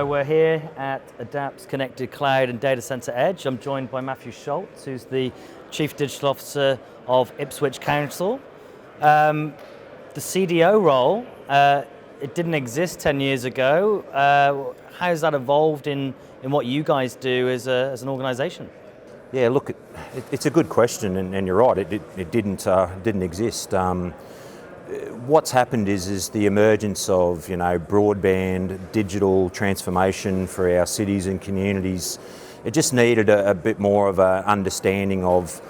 So we're here at ADAPT's Connected Cloud and Data Center Edge. I'm joined by Matthew Schultz, who's the Chief Digital Officer of Ipswich Council. The CDO role, it didn't exist 10 years ago. How has that evolved in what you guys do as an organization? Yeah, look, it's a good question, and you're right. It didn't exist. What's happened is the emergence of broadband, digital transformation for our cities and communities. It just needed a bit more of an understanding of,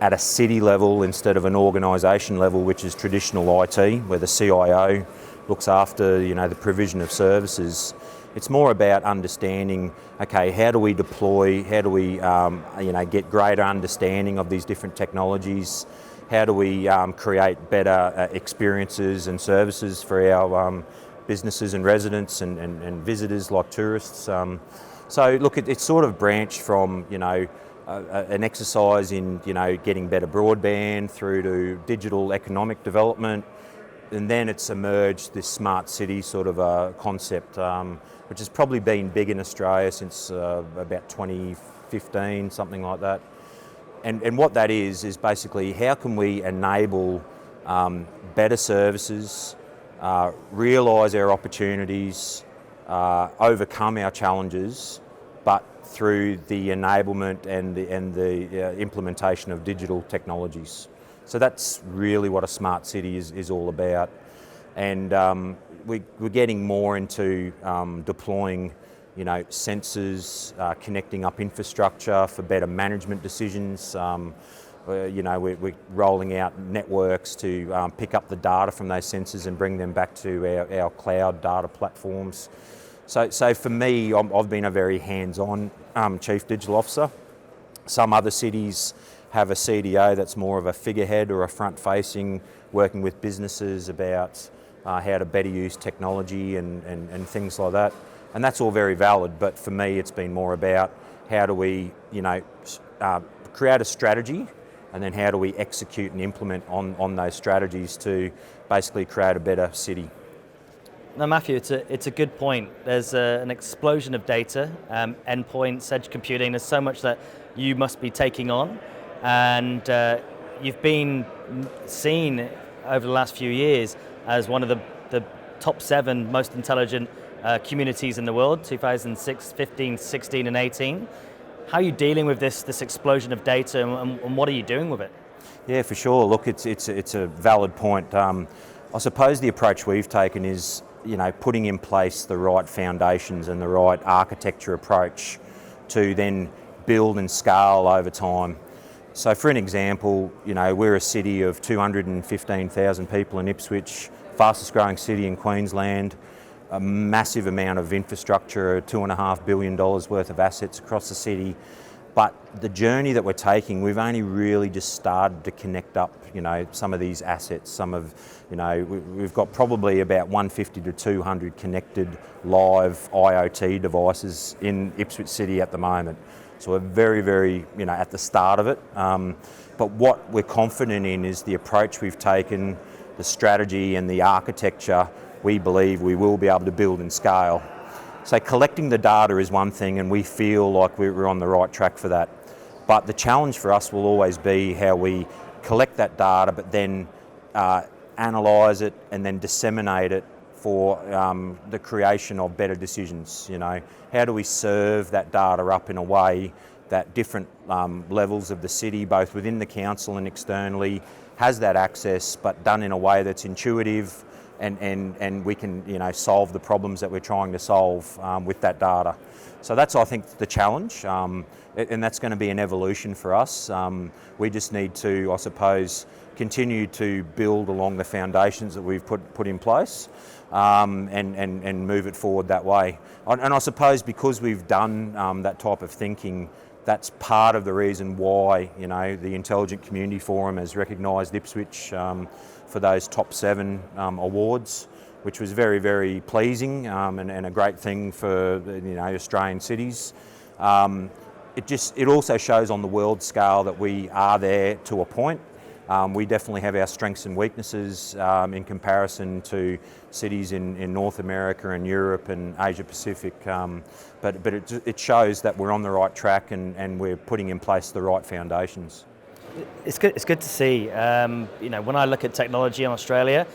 at a city level instead of an organisation level, which is traditional IT, where the CIO looks after the provision of services. It's more about understanding, okay, how do we deploy, how do we get greater understanding of these different technologies, how do we create better experiences and services for our businesses and residents and visitors like tourists. So look, it's sort of branched from an exercise in getting better broadband through to digital economic development, and then it's emerged this smart city sort of a concept, which has probably been big in Australia since about 2015, something like that. And what that is basically how can we enable better services, realise our opportunities, overcome our challenges, but through the enablement and the implementation of digital technologies. So that's really what a smart city is all about. And we're getting more into deploying sensors, connecting up infrastructure for better management decisions. We're rolling out networks to pick up the data from those sensors and bring them back to our cloud data platforms. So for me, I've been a very hands-on Chief Digital Officer. Some other cities have a CDO that's more of a figurehead or a front-facing, working with businesses about how to better use technology and things like that. And that's all very valid, but for me it's been more about how do we create a strategy, and then how do we execute and implement on those strategies to basically create a better city. Now Matthew, it's a good point. There's an explosion of data, endpoints, edge computing. There's so much that you must be taking on, and you've been seen over the last few years as one of the top 7 most intelligent communities in the world, 2006, 15, 16 and 18. How are you dealing with this explosion of data, and what are you doing with it? Yeah, for sure. Look, it's a valid point. I suppose the approach we've taken is putting in place the right foundations and the right architecture approach to then build and scale over time. So for an example, we're a city of 215,000 people in Ipswich, fastest growing city in Queensland, a massive amount of infrastructure, $2.5 billion worth of assets across the city. But the journey that we're taking, we've only really just started to connect up, some of these assets. We've got probably about 150 to 200 connected live IoT devices in Ipswich City at the moment. So we're very, very, at the start of it. But what we're confident in is the approach we've taken, the strategy and the architecture. We believe we will be able to build and scale. So collecting the data is one thing, and we feel like we're on the right track for that. But the challenge for us will always be how we collect that data, but then analyse it and then disseminate it for the creation of better decisions. How do we serve that data up in a way that different levels of the city, both within the council and externally, has that access, but done in a way that's intuitive, and we can solve the problems that we're trying to solve with that data. So that's, I think, the challenge, and that's going to be an evolution for us. We just need to, I suppose, continue to build along the foundations that we've put in place, and move it forward that way. And I suppose because we've done that type of thinking, that's part of the reason why the Intelligent Community Forum has recognised Ipswich for those top 7 awards, which was very, very pleasing and a great thing for Australian cities. It also shows on the world scale that we are there to a point. We definitely have our strengths and weaknesses in comparison to cities in North America and Europe and Asia Pacific, but it shows that we're on the right track and we're putting in place the right foundations. It's good to see. When I look at technology in Australia,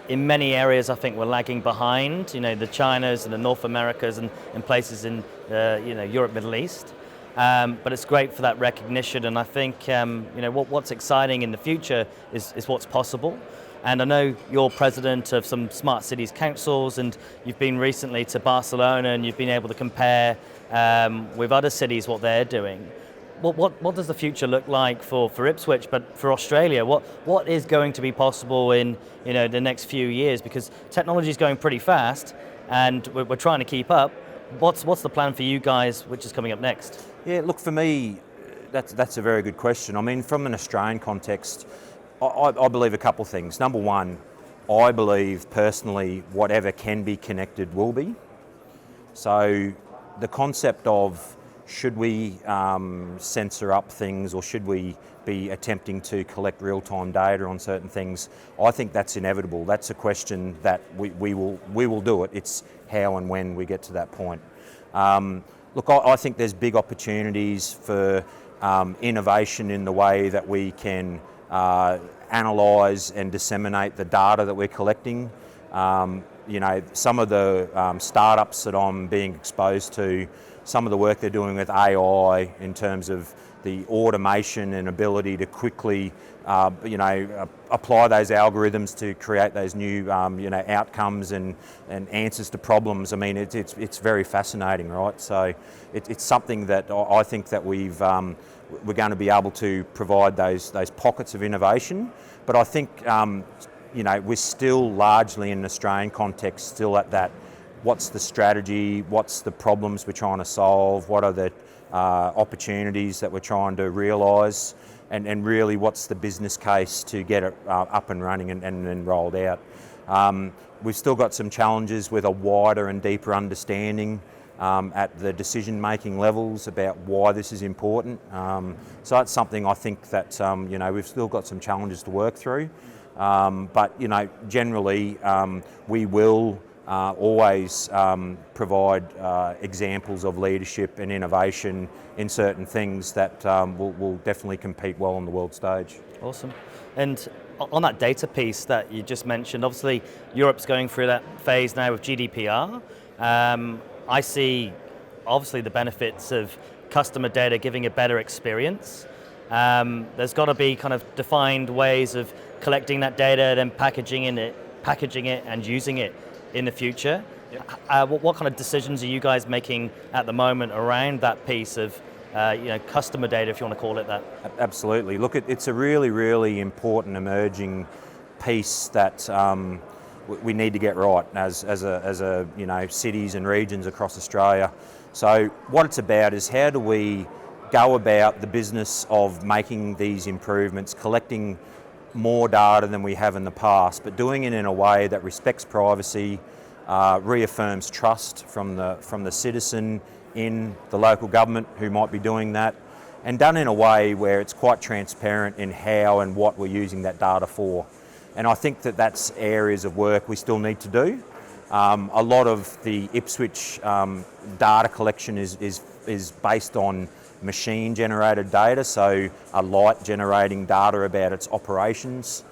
in many areas I think we're lagging behind. The Chinas and the North Americas and places in Europe, Middle East. But it's great for that recognition, and I think what's exciting in the future is what's possible. And I know you're president of some smart cities councils, and you've been recently to Barcelona, and you've been able to compare with other cities what they're doing. What does the future look like for Ipswich, but for Australia? What is going to be possible in the next few years? Because technology is going pretty fast, and we're trying to keep up. What's the plan for you guys, which is coming up next? Yeah, look, for me, that's a very good question. I mean, from an Australian context, I believe a couple of things. Number one, I believe personally whatever can be connected will be. So the concept of should we censor up things, or should we be attempting to collect real-time data on certain things, I think that's inevitable. That's a question that we will do it. It's how and when we get to that point. Look, I think there's big opportunities for innovation in the way that we can analyse and disseminate the data that we're collecting. Some of the startups that I'm being exposed to, some of the work they're doing with AI in terms of the automation and ability to quickly apply those algorithms to create those new outcomes and answers to problems. I mean, it's very fascinating, right? So it's something that I think that we're going to be able to provide those pockets of innovation. But I think we're still largely in an Australian context, still at that. What's the strategy? What's the problems we're trying to solve? What are the opportunities that we're trying to realise? And really, what's the business case to get it up and running and then rolled out? We've still got some challenges with a wider and deeper understanding at the decision-making levels about why this is important. So that's something I think that we've still got some challenges to work through. But generally, we will always provide examples of leadership and innovation in certain things that will definitely compete well on the world stage. Awesome. And on that data piece that you just mentioned, obviously Europe's going through that phase now with GDPR. I see obviously the benefits of customer data giving a better experience. There's got to be kind of defined ways of collecting that data and packaging it and using it in the future. Yep. What kind of decisions are you guys making at the moment around that piece of customer data, if you want to call it that? Absolutely. Look, it's a really, really important emerging piece that we need to get right as a cities and regions across Australia. So what it's about is how do we go about the business of making these improvements, collecting more data than we have in the past, but doing it in a way that respects privacy, reaffirms trust from the citizen in the local government who might be doing that, and done in a way where it's quite transparent in how and what we're using that data for. And I think that that's areas of work we still need to do. A lot of the Ipswich data collection is based on machine-generated data, so a light generating data about its operations,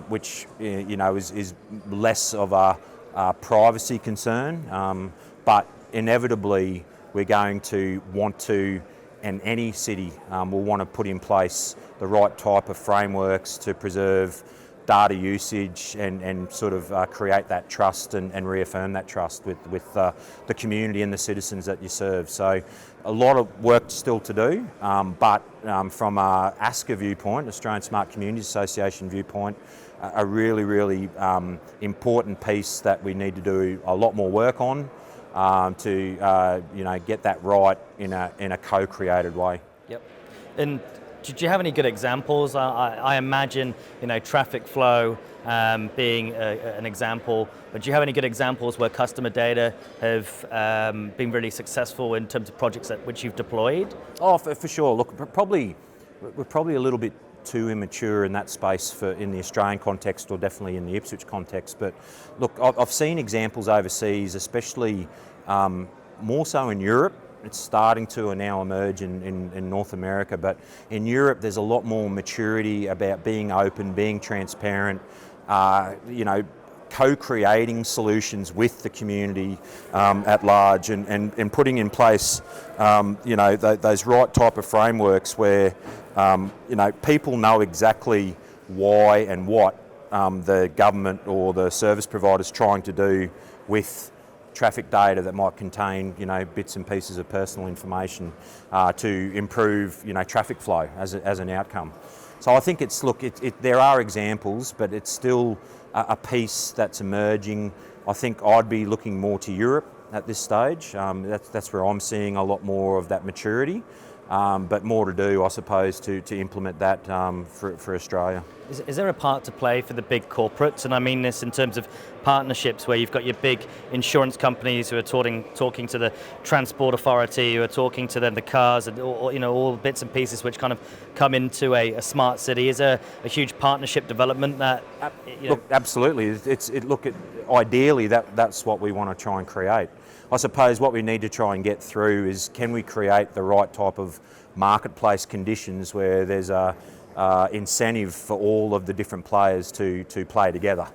which is less of a privacy concern. But inevitably, we're going to want to, and any city will want to put in place the right type of frameworks to preserve data usage and sort of create that trust and reaffirm that trust with the community and the citizens that you serve. So a lot of work still to do, but from a ASCA viewpoint, Australian Smart Communities Association viewpoint, a really, really important piece that we need to do a lot more work on to get that right in a co-created way. Yep. And did you have any good examples? I imagine traffic flow being an example, but do you have any good examples where customer data have been really successful in terms of projects which you've deployed? Oh, for sure. Look, we're probably a little bit too immature in that space in the Australian context, or definitely in the Ipswich context. But look, I've seen examples overseas, especially more so in Europe. It's starting to now emerge in North America, but in Europe there's a lot more maturity about being open, being transparent, co-creating solutions with the community at large, and putting in place those right type of frameworks where people know exactly why and what the government or the service provider is trying to do with traffic data that might contain bits and pieces of personal information to improve traffic flow as an outcome. So I think there are examples, but it's still a piece that's emerging. I think I'd be looking more to Europe at this stage. That's where I'm seeing a lot more of that maturity, but more to do, I suppose, to implement that for Australia. Is there a part to play for the big corporates? And I mean this in terms of partnerships where you've got your big insurance companies who are talking to the transport authority, who are talking to the cars, and all bits and pieces which kind of come into a smart city. Is there a huge partnership development that? Look, absolutely. Ideally, that's what we want to try and create. I suppose what we need to try and get through is, can we create the right type of marketplace conditions where there's a incentive for all of the different players to play together.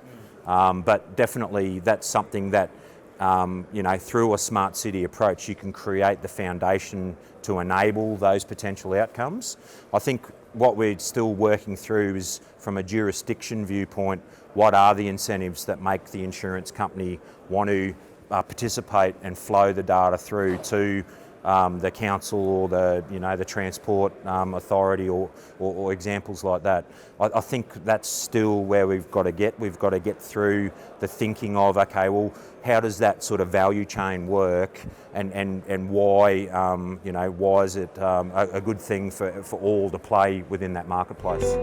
But definitely that's something that, through a smart city approach, you can create the foundation to enable those potential outcomes. I think what we're still working through is, from a jurisdiction viewpoint, what are the incentives that make the insurance company want to participate and flow the data through to the council or the transport authority or examples like that. I think that's still where we've got to get. We've got to get through the thinking of, okay, well, how does that sort of value chain work, and why why is it a good thing for all to play within that marketplace?